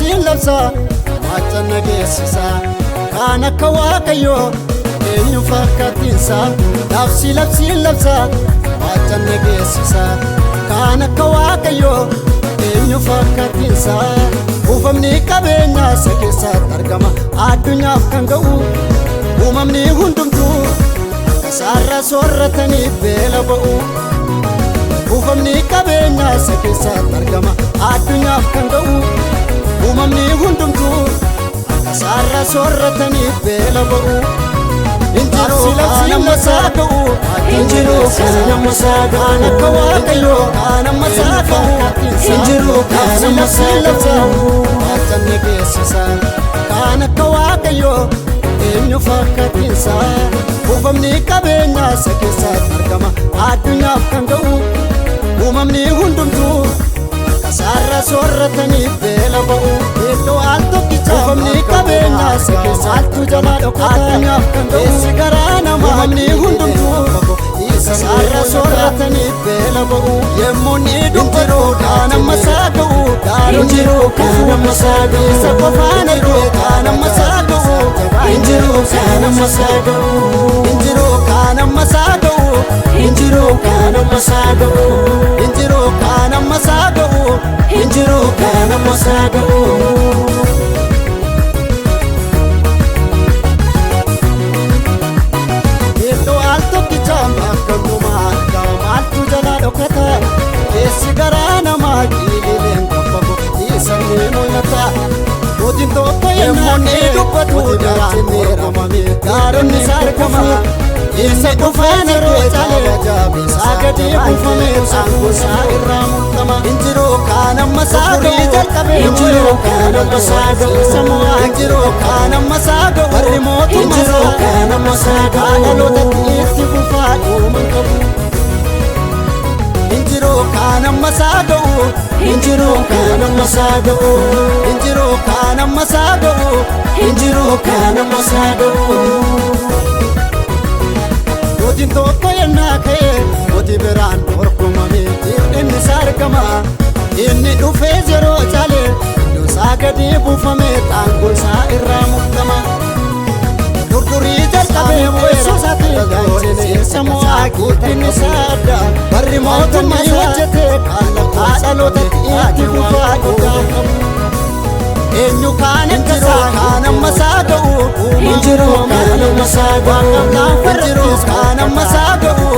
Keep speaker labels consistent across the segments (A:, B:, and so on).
A: labsiin labsa macha nageessisa kaan akka waaqayyoo eenyu fakkaatiinsa labsiin labsa macha nageessisa kaan akka waaqayyoo eenyu fakkaatiinsa uumamni qabeenyaa isa keessatti argama addunyaaf kan ga'u uumamni hundumtuu akka saarra soorratanii beela ba'u uumamni qabeenyaa isa keessatti argama addunyaaf kan ga'u uumamni hundumtuu akka saarra soorratanii beela ba'u injiru kana masaaga'u injiru kana masaaga'u akka waaqayyoo kana masaaga'u injiru kana masaaga'u macha nageessisa kaan akka waaqayyoo eenyu fakkaatiinsa uumamni qabeenyaa isa keessatti argama addunyaaf kan ga'u uumamni hundumtuu akka saarra soorratanii beela ba'u iddoo al tokkicha uumamni qabeenyaa isa keessatti jalaa dhokata addunyaaf kan ga'u garaa namaa uumamni hundumtuu akka saarra soorratanii beela ba'u yemmuu ni dubbatu kaan amma saaga'u injiru kana masaaga'u isa qofaan jiru kana masaaga'u injiru kana masaaga'u injiru kana masaaga'u injiru kana masaaga'u injiru kana masaaga'u injiru kana masaaga'u iddoo al tokkicha bakka dhumaa maaltu jalaa dhokata keessi garaa namaa qiilileen qabbabu dhiisanii mul'ata mootiin tokko yemmuu ni dubbatu daraan meeramame gaaronni isaa argama isa dhufeen yeroo calee saagadii buufame saangosaa irraa mul'ama injiru kaan amma saaga'u jalqabe injiru kaan amma saaga'u samu'aa injiru kaan amma saaga'u warri mootummaa injiru kaan amma saaga'u dhalootatti itti fufaa dhuuman qabu injiru kaan amma saaga'u injiru kaan amma saaga'u injiru kaan amma saaga'u injiru kaan amma saaga'u mootiin tokko yennaa ka'e mootii biraan dorgomame inni isaa argama inni dhufee yeroo calee iddoo isaa gadi buufame xaangolsaa irraa mul'ama durdurii jalqabee weessoo isaatti galchine samu'aa guutiin isaa adda barri mootummaa hojjete kaallaqaa dhalootatti itti fufaa dhugaa qabu eenyu kaan akkasaa kaan amma saaga'u injiru kaan amma saaga'u injiru kaan amma saaga'u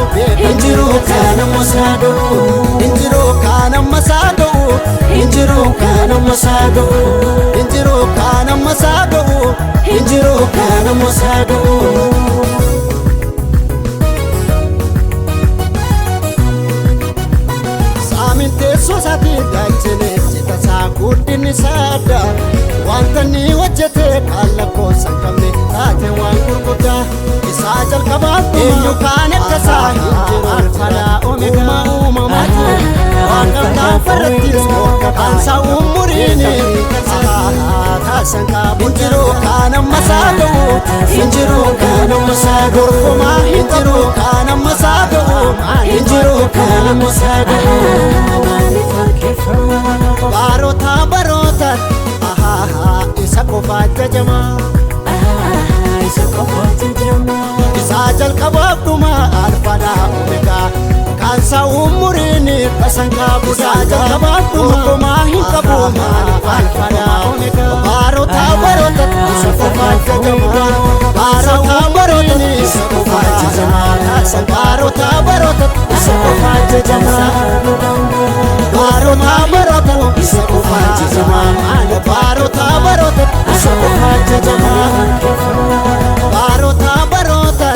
A: injiru kaan amma saaga'u injiru kaan amma saaga'u injiru kaan amma saaga'u injiru kaan amma saaga'u injiru kaan amma saaga'u saamin teessoo isaatii galchine citasaa guddinni isaa adda wanta inni hojjete kaan lakkoofsan qabne taate waan gurguddaa isaa jalqabaaf eenyu kaan akkasaa hin jiru alfaa omeegaa uumamaati waan qabdaa farrattis kaansaa umuriini taasan qabu injiru kaan amma saaga'u injiru kaan amma saaga'u dorgomaa hin jiru kaan amma saaga'u injiru kaan amma saaga'u baroota baroota isa qofaa jajamaa isa qofaa jajamaa isaa jalqabaaf dhuma alfaadhaa omeegaa kaansaa umuriini tasan qabu isaa jalqabaaf dhuma homaa hin qabu alfaadhaa omeegaa baroota baroota isa qofaa jajamaa baroota baroota isa qofaa jajamaa baroota baroota isa qofaa jajamaa baroota baroota isa qofaa jajamaa baroota baroota isa qofaa jajamaa baroota baroota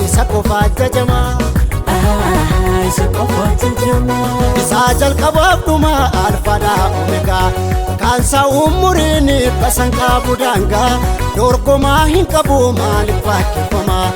A: isa qofaa jajamaa isa qofaa jajamaa isaa jalqabaaf dhuma alfaadhaa omeegaa kaansaa umuriini tasan qabu daangaa dorgomaa hin qabu maaliif fakkeeffamaa